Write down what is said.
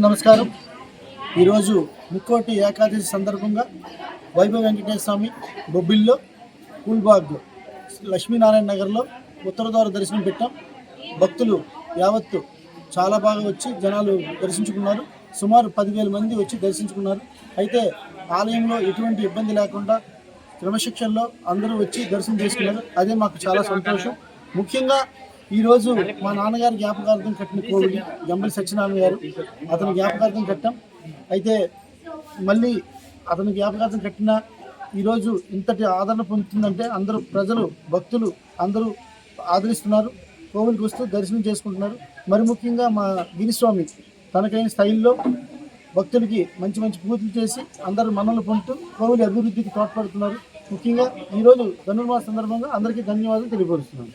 నమస్కారం. ఈరోజు ముక్కోటి ఏకాదశి సందర్భంగా వైభవ వెంకటేశ్వర స్వామి బొబ్బిల్లో పూల్బాగ్ లక్ష్మీనారాయణ నగర్లో ఉత్తర ద్వార దర్శనం పెట్టాం. భక్తులు యావత్తు చాలా బాగా వచ్చి జనాలు దర్శించుకున్నారు. సుమారు 10,000 మంది వచ్చి దర్శించుకున్నారు. అయితే ఆలయంలో ఎటువంటి ఇబ్బంది లేకుండా క్రమశిక్షణలో అందరూ వచ్చి దర్శనం చేసుకున్నారు. అదే మాకు చాలా సంతోషం. ముఖ్యంగా ఈరోజు మా నాన్నగారి జ్ఞాపకార్థం కట్టిన కోవిడి గంబలి సత్యనారాయణ గారు, అతని జ్ఞాపకార్థం కట్టాం. అయితే మళ్ళీ అతని జ్ఞాపకార్థం కట్టిన ఈరోజు ఇంతటి ఆదరణ పొందుతుందంటే అందరూ ప్రజలు భక్తులు అందరూ ఆదరిస్తున్నారు. కోవిల్కి వస్తూ దర్శనం చేసుకుంటున్నారు. మరి ముఖ్యంగా మా గిరిస్వామి తనకైన స్థాయిలో భక్తులకి మంచి మంచి పూజలు చేసి అందరూ మనల్ని పొందుతూ కోవిలి అభివృద్ధికి తోడ్పడుతున్నారు. ముఖ్యంగా ఈరోజు ధనుర్మాస సందర్భంగా అందరికీ ధన్యవాదాలు తెలియపరుస్తున్నాను.